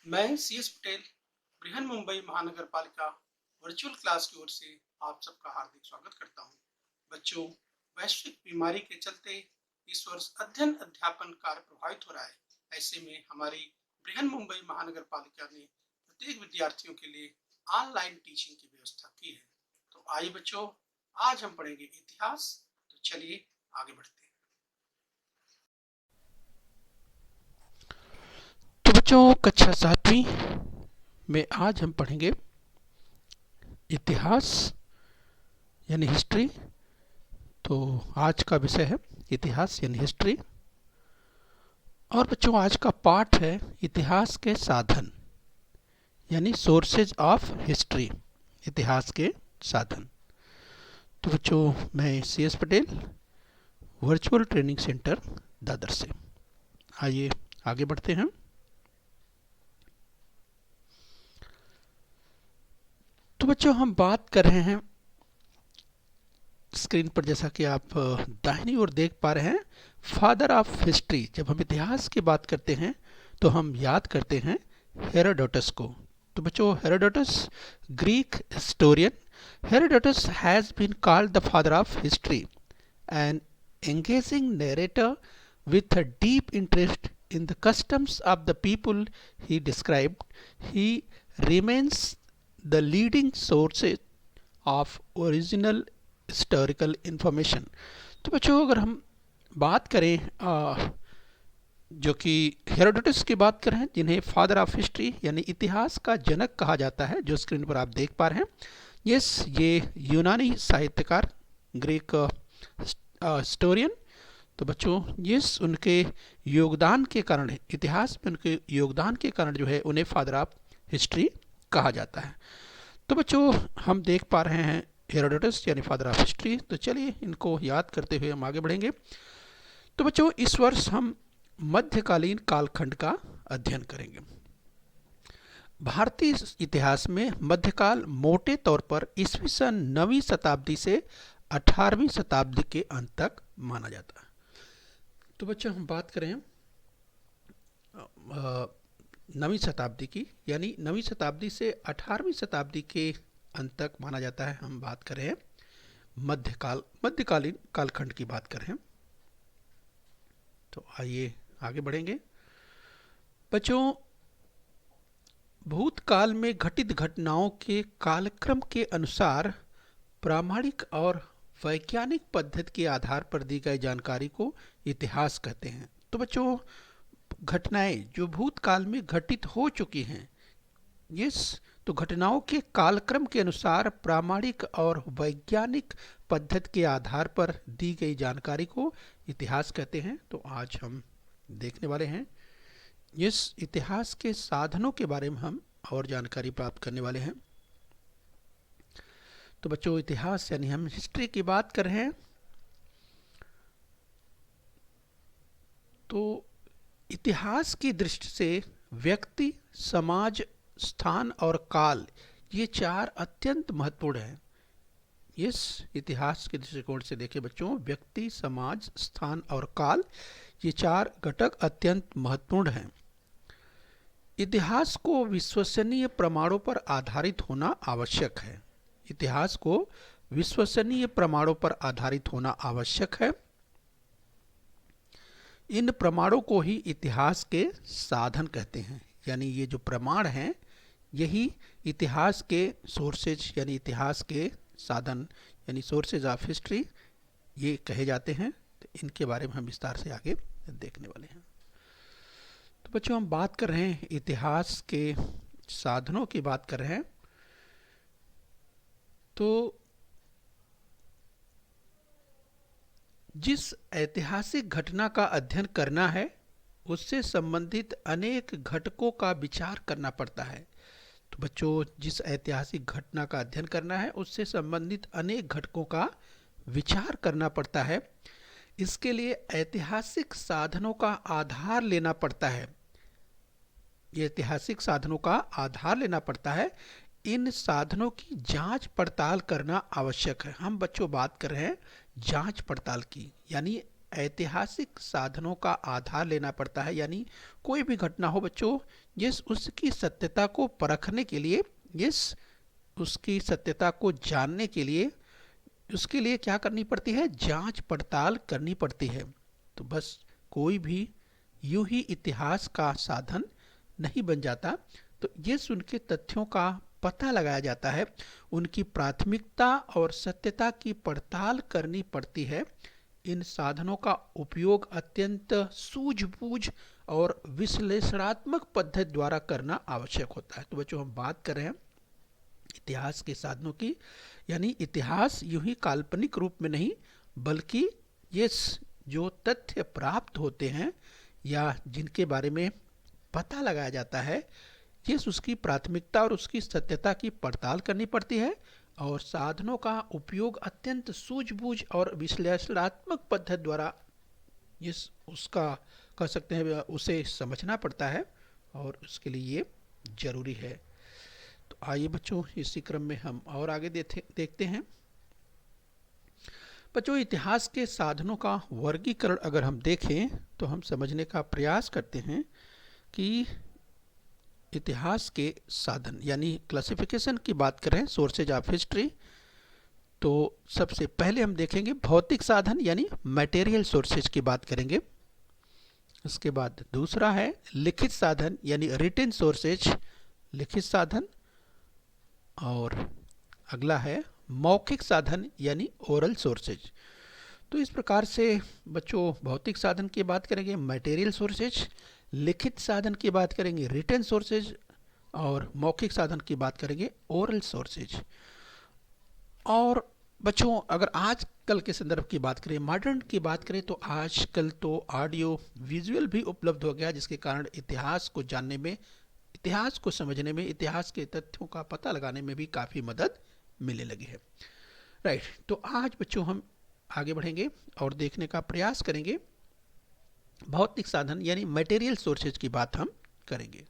मैं CS पटेल बृहन मुंबई महानगर पालिका वर्चुअल क्लास की ओर से आप सबका हार्दिक स्वागत करता हूं। बच्चों, वैश्विक बीमारी के चलते इस वर्ष अध्ययन अध्यापन कार्य प्रभावित हो रहा है। ऐसे में हमारी बृहन मुंबई महानगर पालिका ने प्रत्येक विद्यार्थियों के लिए ऑनलाइन टीचिंग की व्यवस्था की है। तो आइए बच्चों, आज हम पढ़ेंगे इतिहास। तो चलिए आगे बढ़ते हैं। तो बच्चों, कक्षा 7वीं में आज हम पढ़ेंगे इतिहास यानी हिस्ट्री। तो आज का विषय है इतिहास यानी हिस्ट्री। और बच्चों, आज का पाठ है इतिहास के साधन यानी सोर्सेज ऑफ हिस्ट्री, इतिहास के साधन। तो बच्चों, मैं CS Patel, virtual training centre, Dadar से। आइए आगे बढ़ते हैं। तो बच्चों, हम बात कर रहे हैं स्क्रीन पर, जैसा कि आप दाहिनी ओर देख पा रहे हैं, फादर ऑफ हिस्ट्री। जब हम इतिहास की बात करते हैं तो हम याद करते हैं हेरोडोटस को। तो बच्चों, Herodotus Greek historian. Herodotus has been called the father of history, an engaging narrator with a deep interest in the customs of the people he described. He remains the leading source of original historical information. तो बच्चों, अगर हम बात करें जो कि Herodotus की बात करें, जिन्हें फादर ऑफ हिस्ट्री यानी इतिहास का जनक कहा जाता है, जो स्क्रीन पर आप देख पा रहे हैं। यस, ये यूनानी साहित्यकार, ग्रीक हिस्टोरियन। तो बच्चों, यस, उनके योगदान के कारण, इतिहास में उनके योगदान के कारण जो है उन्हें फादर ऑफ हिस्ट्री कहा जाता है। तो बच्चों, हम देख पा रहे हैं हेरोडोटस यानी फादर ऑफ हिस्ट्री। तो चलिए इनको याद करते हुए हम आगे बढ़ेंगे। तो बच्चों, इस वर्ष हम मध्यकालीन कालखंड का अध्ययन करेंगे। भारतीय इतिहास में मध्यकाल मोटे तौर पर ईस्वी सन 9वीं शताब्दी से 18वीं शताब्दी के अंत तक माना जाता है। तो बच्चों, हम बात करें 9वीं शताब्दी की, यानी 9वीं शताब्दी से 18वीं शताब्दी के अंत तक माना जाता है। हम बात करें मध्यकालीन कालखंड की बात करें। तो आइए आगे बढ़ेंगे। बच्चों, भूतकाल में घटित घटनाओं के कालक्रम के अनुसार प्रामाणिक और वैज्ञानिक पद्धति के आधार पर दी गई जानकारी को इतिहास कहते हैं। तो बच्चों, घटनाएं जो भूतकाल में घटित हो चुकी हैं, यस, तो घटनाओं के कालक्रम के अनुसार प्रामाणिक और वैज्ञानिक पद्धति के आधार पर दी गई जानकारी को इतिहास कहते हैं। तो आज हम देखने वाले हैं इस इतिहास के साधनों के बारे में, हम और जानकारी प्राप्त करने वाले हैं। तो बच्चों, इतिहास यानी हम हिस्ट्री की बात कर रहे हैं। तो इतिहास की दृष्टि से व्यक्ति, समाज, स्थान और काल, ये चार अत्यंत महत्वपूर्ण हैं। इस इतिहास के दृष्टिकोण से देखें बच्चों, व्यक्ति, समाज, स्थान और काल, ये चार घटक अत्यंत महत्वपूर्ण हैं। इतिहास को विश्वसनीय प्रमाणों पर आधारित होना आवश्यक है। इतिहास को विश्वसनीय प्रमाणों पर आधारित होना आवश्यक है। इन प्रमाणों को ही इतिहास के साधन कहते हैं। यानी ये जो प्रमाण हैं, यही इतिहास के सोर्सेज यानी इतिहास के साधन यानी सोर्सेज ऑफ हिस्ट्री ये कहे जाते हैं। तो इनके बारे में हम विस्तार से आगे देखने वाले हैं। तो बच्चों, हम बात कर रहे हैं इतिहास के साधनों की बात कर रहे हैं। तो जिस ऐतिहासिक घटना का अध्ययन करना है, उससे संबंधित अनेक घटकों का विचार करना पड़ता है। तो बच्चों, जिस ऐतिहासिक घटना का अध्ययन करना है, उससे संबंधित अनेक घटकों का विचार करना पड़ता है। इसके लिए ऐतिहासिक साधनों का आधार लेना पड़ता है। ये ऐतिहासिक साधनों का आधार लेना पड़ता है। इन साधनों की जांच पड़ताल करना आवश्यक है। हम बच्चों बात कर रहे हैं जांच पड़ताल की, यानी ऐतिहासिक साधनों का आधार लेना पड़ता है। यानी कोई भी घटना हो बच्चों, यस उसकी सत्यता को परखने के लिए, यस उसकी सत्यता को जानने के लिए उसके लिए क्या करनी पड़ती है, जांच पड़ताल करनी पड़ती है। तो बस कोई भी यूं ही इतिहास का साधन नहीं बन जाता। तो ये सुन के तथ्यों का पता लगाया जाता है, उनकी प्राथमिकता और सत्यता की पड़ताल करनी पड़ती है। इन साधनों का उपयोग अत्यंत सूझबूझ और विश्लेषणात्मक पद्धति द्वारा करना आवश्यक होता है। तो बच्चों हम बात कर रहे हैं इतिहास के साधनों की, यानी इतिहास यूं ही काल्पनिक रूप में नहीं, बल्कि ये जो तथ्य प्राप्त होते हैं या जिनके बारे में पता लगाया जाता है, ये उसकी प्राथमिकता और उसकी सत्यता की पड़ताल करनी पड़ती है और साधनों का उपयोग अत्यंत सूझबूझ और विश्लेषणात्मक पद्धति द्वारा इस उसका कह सकते हैं उसे समझना पड़ता है और उसके लिए ये जरूरी है। तो आइए बच्चों इसी क्रम में हम और आगे देखते हैं। बच्चों इतिहास के साधनों का वर्गीकरण अगर हम देखें तो हम समझने का प्रयास करते हैं कि इतिहास के साधन यानी क्लासिफिकेशन की बात करें, सोर्सेज ऑफ हिस्ट्री, तो सबसे पहले हम देखेंगे भौतिक साधन यानी मटेरियल सोर्सेज की बात करेंगे। उसके बाद दूसरा है लिखित साधन यानी रिटन सोर्सेज, लिखित साधन। और अगला है मौखिक साधन यानी ओरल सोर्सेज। तो इस प्रकार से बच्चों भौतिक साधन की बात करेंगे मटेरियल सोर्सेज, लिखित साधन की बात करेंगे रिटन सोर्सेज और मौखिक साधन की बात करेंगे ओरल सोर्सेज। और बच्चों अगर आजकल के संदर्भ की बात करें, मॉडर्न की बात करें, तो आजकल तो ऑडियो विजुअल भी उपलब्ध हो गया, जिसके कारण इतिहास को जानने में, इतिहास को समझने में, इतिहास के तथ्यों का पता लगाने में भी काफ़ी मदद मिलने लगी है। राइट, तो आज बच्चों हम आगे बढ़ेंगे और देखने का प्रयास करेंगे भौतिक साधन यानी मटेरियल सोर्सेज की बात हम करेंगे।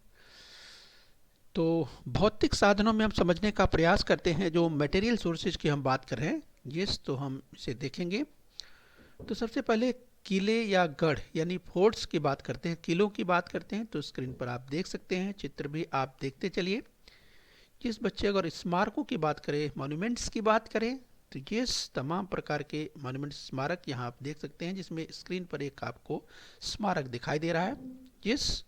तो भौतिक साधनों में हम समझने का प्रयास करते हैं, जो मटेरियल सोर्सेज की हम बात कर रहे हैं, यस तो हम इसे देखेंगे। तो सबसे पहले किले या गढ़ यानी फोर्ट्स की बात करते हैं, किलों की बात करते हैं। तो स्क्रीन पर आप देख सकते हैं, चित्र भी आप देखते चलिए। जिस बच्चे अगर स्मारकों की बात करें, मॉन्यूमेंट्स की बात करें, तो ये तमाम प्रकार के मॉन्यूमेंट स्मारक यहाँ आप देख सकते हैं, जिसमें स्क्रीन पर एक आपको स्मारक दिखाई दे रहा है। जिस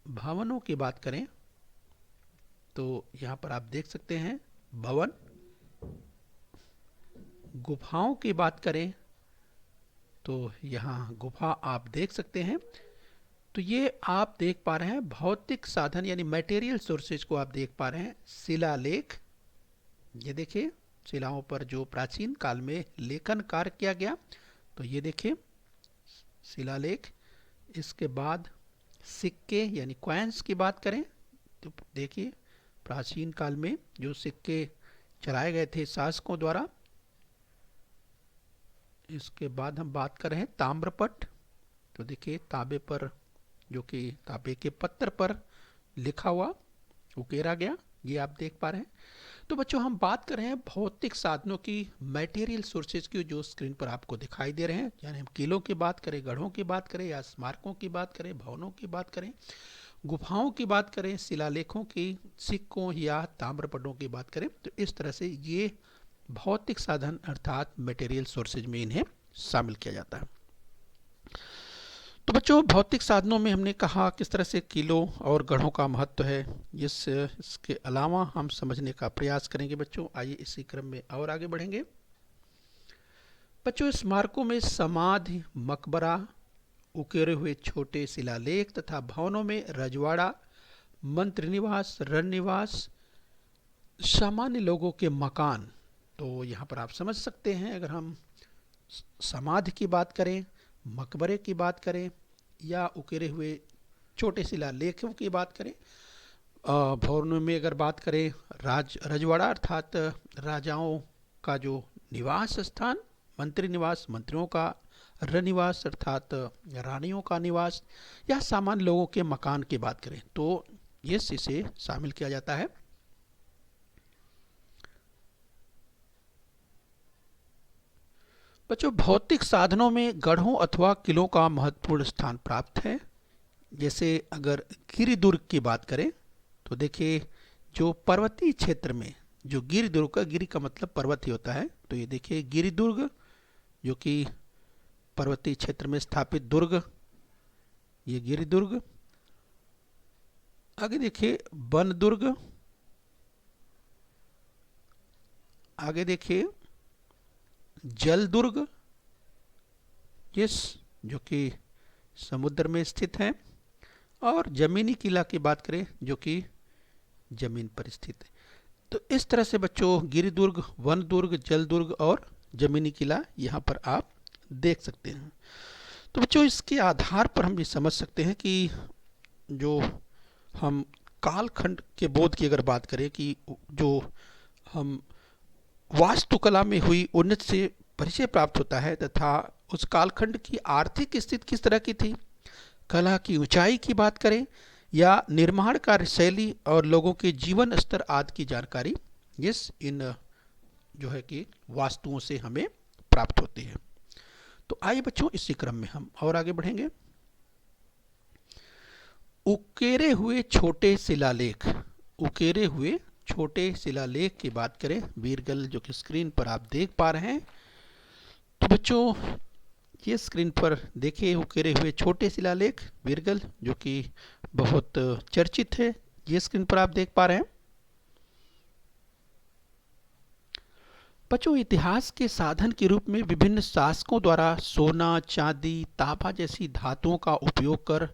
भवनों की बात करें तो यहाँ पर आप देख सकते हैं भवन। गुफाओं की बात करें तो यहाँ गुफा आप देख सकते हैं। तो ये आप देख पा रहे हैं भौतिक साधन यानी मटेरियल सोर्सेज को आप देख पा रहे हैं। शिलालेख, ये देखिए शिलाओं पर जो प्राचीन काल में लेखन कार्य किया गया, तो ये देखिए शिलालेख। इसके बाद सिक्के यानी कॉइन्स की बात करें तो देखिए प्राचीन काल में जो सिक्के चलाए गए थे शासकों द्वारा। इसके बाद हम बात कर रहे हैं ताम्रपट, तो देखिए तांबे पर, जो कि तांबे के पत्थर पर लिखा हुआ उकेरा गया, ये आप देख पा रहे हैं। तो बच्चों हम बात कर रहे हैं भौतिक साधनों की, मटेरियल सोर्सेज की, जो स्क्रीन पर आपको दिखाई दे रहे हैं। यानी हम किलों की बात करें, गढ़ों की बात करें या स्मारकों की बात करें, भवनों की बात करें, गुफाओं की बात करें, शिलालेखों की, सिक्कों या ताम्रपटों की बात करें, तो इस तरह से ये भौतिक साधन अर्थात मटेरियल सोर्सेज में इन्हें शामिल किया जाता है। तो बच्चों भौतिक साधनों में हमने कहा किस तरह से किलों और गढ़ों का महत्व है, इसके अलावा हम समझने का प्रयास करेंगे। बच्चों आइए इसी क्रम में और आगे बढ़ेंगे। बच्चों स्मारकों में समाधि, मकबरा, उकेरे हुए छोटे शिलालेख तथा भवनों में रजवाड़ा, मंत्री निवास, रण निवास, सामान्य लोगों के मकान। तो यहाँ पर आप समझ सकते हैं, अगर हम समाधि की बात करें, मकबरे की बात करें या उकेरे हुए छोटे शिलालेखों की बात करें, भवनों में अगर बात करें रजवाड़ा अर्थात राजाओं का जो निवास स्थान, मंत्री निवास मंत्रियों का, रण निवास अर्थात रानियों का निवास, या सामान्य लोगों के मकान की बात करें, तो ये इसे शामिल किया जाता है। बच्चों भौतिक साधनों में गढ़ों अथवा किलों का महत्वपूर्ण स्थान प्राप्त है। जैसे अगर गिरिदुर्ग की बात करें तो देखिए, जो पर्वतीय क्षेत्र में जो गिरिदुर्ग का, गिरि का मतलब पर्वत ही होता है, तो ये देखिए गिरिदुर्ग जो कि पर्वतीय क्षेत्र में स्थापित दुर्ग, ये गिरिदुर्ग। आगे देखिए बनदुर्ग, आगे देखिए जलदुर्ग, यस, जो कि समुद्र में स्थित है। और जमीनी किला की बात करें जो कि जमीन पर स्थित है। तो इस तरह से बच्चों गिरिदुर्ग, वन दुर्ग, जल दुर्ग और जमीनी किला यहाँ पर आप देख सकते हैं। तो बच्चों इसके आधार पर हम ये समझ सकते हैं कि जो हम कालखंड के बोध की अगर बात करें कि जो हम वास्तुकला में हुई उन्नति से परिचय प्राप्त होता है, तथा उस कालखंड की आर्थिक स्थिति किस तरह की थी, कला की ऊंचाई की बात करें या निर्माण कार्य शैली और लोगों के जीवन स्तर आदि की जानकारी इस इन जो है कि वास्तुओं से हमें प्राप्त होती है। तो आइए बच्चों इसी क्रम में हम और आगे बढ़ेंगे। उकेरे हुए छोटे शिलालेख, उकेरे हुए छोटे शिलालेख की बात करें वीरगल, जो कि स्क्रीन पर आप देख पा रहे हैं। तो बच्चों ये स्क्रीन पर देखिए उकेरे हुए छोटे शिलालेख वीरगल, जो कि बहुत चर्चित है, ये स्क्रीन पर आप देख पा रहे हैं। बच्चों इतिहास के साधन के रूप में विभिन्न शासकों द्वारा सोना, चांदी, तांबा जैसी धातुओं का उपयोग कर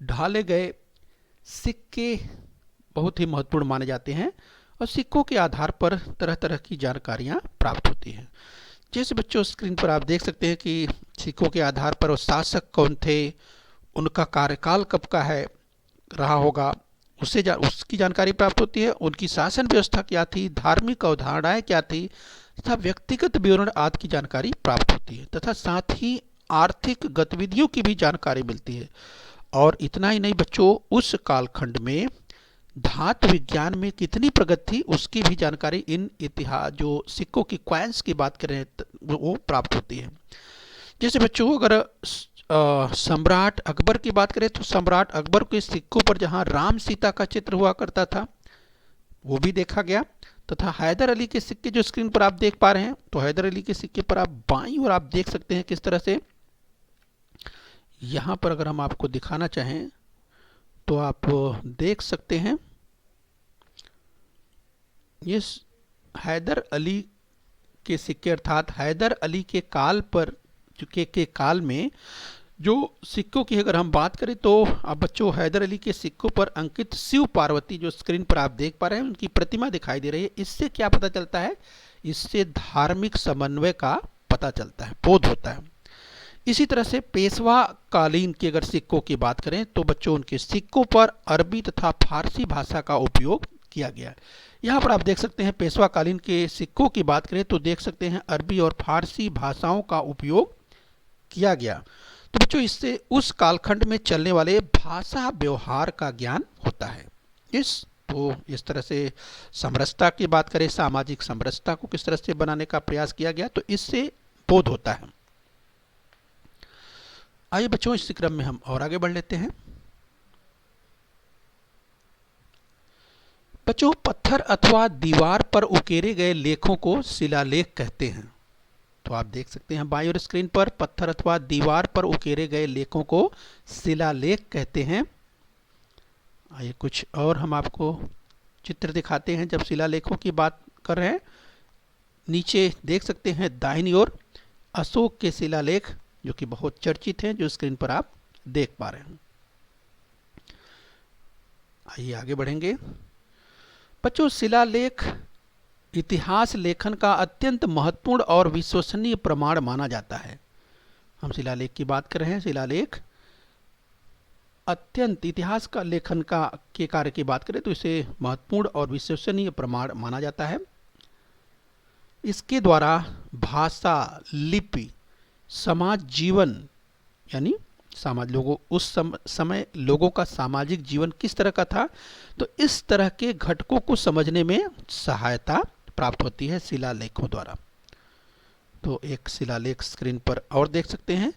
ढाले गए सिक्के बहुत ही महत्वपूर्ण माने जाते हैं और सिक्कों के आधार पर तरह तरह की जानकारियां प्राप्त होती हैं। जैसे बच्चों स्क्रीन पर आप देख सकते हैं कि सिक्कों के आधार पर वो शासक कौन थे, उनका कार्यकाल कब का है रहा होगा, उसकी जानकारी प्राप्त होती है। उनकी शासन व्यवस्था क्या थी, धार्मिक अवधारणाएं क्या थी, तथा व्यक्तिगत विवरण आदि की जानकारी प्राप्त होती है, तथा साथ ही आर्थिक गतिविधियों की भी जानकारी मिलती है। और इतना ही नहीं बच्चों, उस कालखंड में धातु विज्ञान में कितनी प्रगति थी उसकी भी जानकारी इन इतिहास जो सिक्कों की क्वाइंस की बात करें वो प्राप्त होती है। जैसे बच्चों अगर सम्राट अकबर की बात करें तो सम्राट अकबर के सिक्कों पर जहां राम सीता का चित्र हुआ करता था वो भी देखा गया, तथा हैदर अली के सिक्के जो स्क्रीन पर आप देख पा रहे हैं, तो हैदर अली के सिक्के पर आप बाईं ओर आप देख सकते हैं किस तरह से, यहां पर अगर हम आपको दिखाना चाहें तो आप देख सकते हैं ये हैदर अली के सिक्के, अर्थात हैदर अली के काल पर के काल में जो सिक्कों की अगर हम बात करें तो अब बच्चों हैदर अली के सिक्कों पर अंकित शिव पार्वती जो स्क्रीन पर आप देख पा रहे हैं उनकी प्रतिमा दिखाई दे रही है। इससे क्या पता चलता है, इससे धार्मिक समन्वय का पता चलता है, बोध होता है। इसी तरह से पेशवा कालीन की अगर सिक्कों की बात करें तो बच्चों उनके सिक्कों पर अरबी तथा फारसी भाषा का उपयोग किया गया है। यहाँ पर आप देख सकते हैं पेशवा कालीन के सिक्कों की बात करें तो देख सकते हैं अरबी और फारसी भाषाओं का उपयोग किया गया। तो बच्चों इससे उस कालखंड में चलने वाले भाषा व्यवहार का ज्ञान होता है। इस तरह से समरसता की बात करें, सामाजिक समरसता को किस तरह से बनाने का प्रयास किया गया, तो इससे बोध होता है। आइए बच्चों इस क्रम में हम और आगे बढ़ लेते हैं। बच्चों पत्थर अथवा दीवार पर उकेरे गए लेखों को शिलालेख कहते हैं। तो आप देख सकते हैं बाईं ओर स्क्रीन पर पत्थर अथवा दीवार पर उकेरे गए लेखों को शिलालेख कहते हैं। आइए कुछ और हम आपको चित्र दिखाते हैं जब शिलालेखों की बात कर रहे हैं। नीचे देख सकते हैं दाहिनी ओर अशोक के शिलालेख जो कि बहुत चर्चित हैं, जो स्क्रीन पर आप देख पा रहे हैं। आइए आगे बढ़ेंगे। बच्चों शिलालेख इतिहास लेखन का अत्यंत महत्वपूर्ण और विश्वसनीय प्रमाण माना जाता है। हम शिलालेख की बात कर रहे हैं। शिलालेख अत्यंत इतिहास का लेखन का के कार्य की बात करें तो इसे महत्वपूर्ण और विश्वसनीय प्रमाण माना जाता है। इसके द्वारा भाषा, लिपि, समाज जीवन यानी समाज लोगों उस समय लोगों का सामाजिक जीवन किस तरह का था, तो इस तरह के घटकों को समझने में सहायता प्राप्त होती है शिलालेखों द्वारा। तो एक शिलालेख स्क्रीन पर और देख सकते हैं।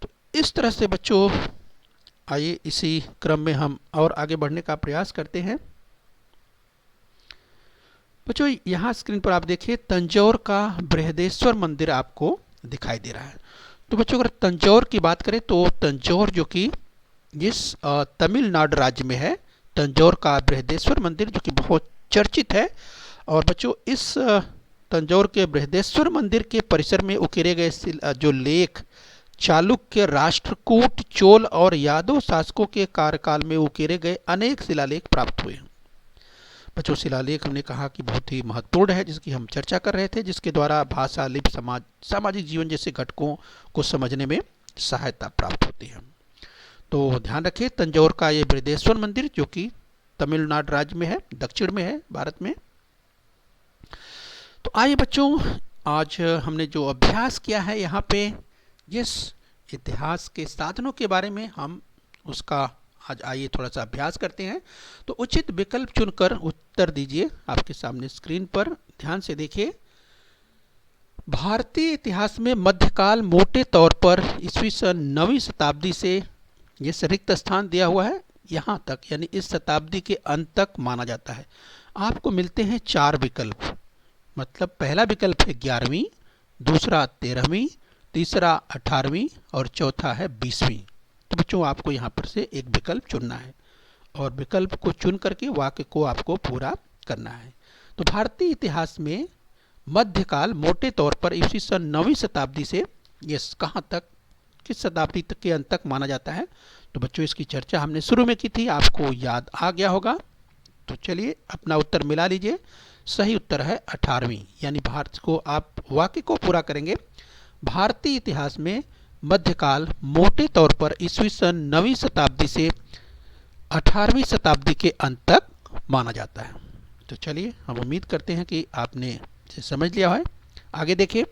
तो इस तरह से बच्चों आइए इसी क्रम में हम और आगे बढ़ने का प्रयास करते हैं। बच्चों यहाँ स्क्रीन पर आप देखिए तंजौर का बृहदेश्वर मंदिर आपको दिखाई दे रहा है। तो बच्चों अगर तंजौर की बात करें तो तंजौर जो कि इस तमिलनाडु राज्य में है, तंजौर का बृहदेश्वर मंदिर जो कि बहुत चर्चित है। और बच्चों इस तंजौर के बृहदेश्वर मंदिर के परिसर में उकेरे गए जो लेख चालुक्य, राष्ट्रकूट, चोल और यादव शासकों के कार्यकाल में उकेरे गए अनेक शिलालेख प्राप्त हुए। बच्चों शिलालेख हमने कहा कि बहुत ही महत्वपूर्ण है, जिसकी हम चर्चा कर रहे थे, जिसके द्वारा भाषा, लिपि, समाज, सामाजिक जीवन जैसे घटकों को समझने में सहायता प्राप्त होती है। तो ध्यान रखें तंजौर का ये बृहदेश्वर मंदिर जो कि तमिलनाडु राज्य में है, दक्षिण में है भारत में। तो आइए बच्चों आज हमने जो अभ्यास किया है यहाँ पे जिस इतिहास के साधनों के बारे में हम उसका आज आइए थोड़ा सा अभ्यास करते हैं। तो उचित विकल्प चुनकर उत्तर दीजिए। आपके सामने स्क्रीन पर ध्यान से देखिए। भारतीय इतिहास में मध्यकाल मोटे तौर पर ईस्वी सन 9वीं शताब्दी से ये रिक्त स्थान दिया हुआ है यहाँ तक, यानी इस शताब्दी के अंत तक माना जाता है। आपको मिलते हैं 4 विकल्प, मतलब पहला विकल्प है 11वीं, दूसरा 13वीं, तीसरा 18वीं और चौथा है 20वीं। तो बच्चों आपको यहाँ पर से एक विकल्प चुनना है और विकल्प को चुन करके वाक्य को आपको पूरा करना है। तो भारतीय इतिहास में मध्यकाल मोटे तौर पर ईस्वी सन 9वीं शताब्दी से ये कहाँ तक, किस शताब्दी तक के अंत तक माना जाता है। तो बच्चों इसकी चर्चा हमने शुरू में की थी, आपको याद आ गया होगा। तो चलिए अपना उत्तर मिला लीजिए। सही उत्तर है 18वीं, यानी भारत को आप वाक्य को पूरा करेंगे। भारतीय इतिहास में मध्यकाल मोटे तौर पर ईस्वी सन 9वीं शताब्दी से 18वीं शताब्दी के अंत तक माना जाता है। तो चलिए हम उम्मीद करते हैं कि आपने इसे समझ लिया है। आगे देखिए,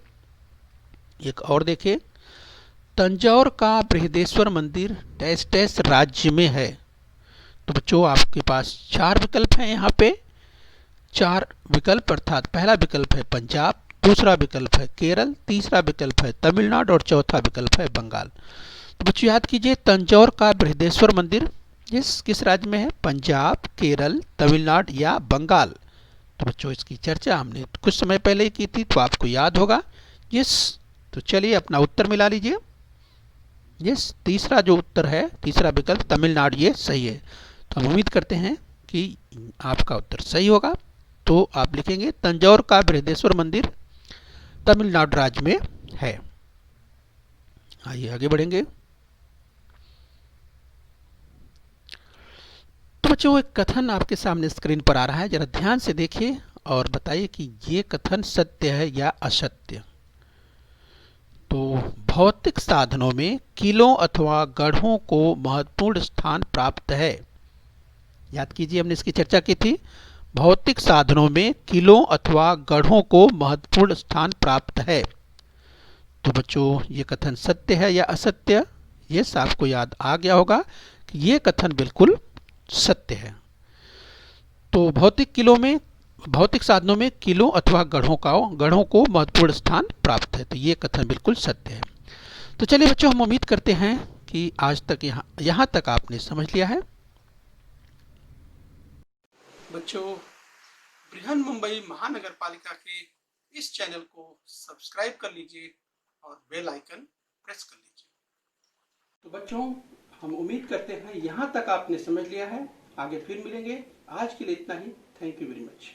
एक और देखिए, तंजौर का बृहदेश्वर मंदिर डैश डैश राज्य में है। तो बच्चों आपके पास 4 विकल्प हैं यहाँ पे। 4 विकल्प अर्थात पहला विकल्प है पंजाब, दूसरा विकल्प है केरल, तीसरा विकल्प है तमिलनाडु और चौथा विकल्प है बंगाल। तो बच्चों याद कीजिए तंजौर का बृहदेश्वर मंदिर किस राज्य में है, पंजाब, केरल, तमिलनाडु या बंगाल। तो बच्चों इसकी चर्चा हमने कुछ समय पहले ही की थी, तो आपको याद होगा। तो चलिए अपना उत्तर मिला लीजिए। तीसरा जो उत्तर है, तीसरा विकल्प तमिलनाडु, ये सही है। तो हम उम्मीद करते हैं कि आपका उत्तर सही होगा। तो आप लिखेंगे तंजौर का बृहदेश्वर मंदिर तमिलनाडु राज्य में है। आइए आगे बढ़ेंगे। तो बच्चों एक कथन आपके सामने स्क्रीन पर आ रहा है, जरा ध्यान से देखिए और बताइए कि ये कथन सत्य है या असत्य। तो भौतिक साधनों में किलों अथवा गढ़ों को महत्वपूर्ण स्थान प्राप्त है। याद कीजिए हमने इसकी चर्चा की थी। भौतिक साधनों में किलों अथवा गढ़ों को महत्वपूर्ण स्थान प्राप्त है। तो बच्चों ये कथन सत्य है या असत्य, ये आपको याद आ गया होगा कि ये कथन बिल्कुल सत्य है। तो भौतिक साधनों में किलों अथवा गढ़ों को महत्वपूर्ण स्थान प्राप्त है। तो ये कथन बिल्कुल सत्य है। तो चलिए बच्चों हम उम्मीद करते हैं कि आज तक यहाँ तक आपने समझ लिया है। बच्चों बृहन मुंबई महानगर पालिका के इस चैनल को सब्सक्राइब कर लीजिए और बेल आइकन प्रेस कर लीजिए। तो बच्चों हम उम्मीद करते हैं यहाँ तक आपने समझ लिया है। आगे फिर मिलेंगे। आज के लिए इतना ही। Thank you very much.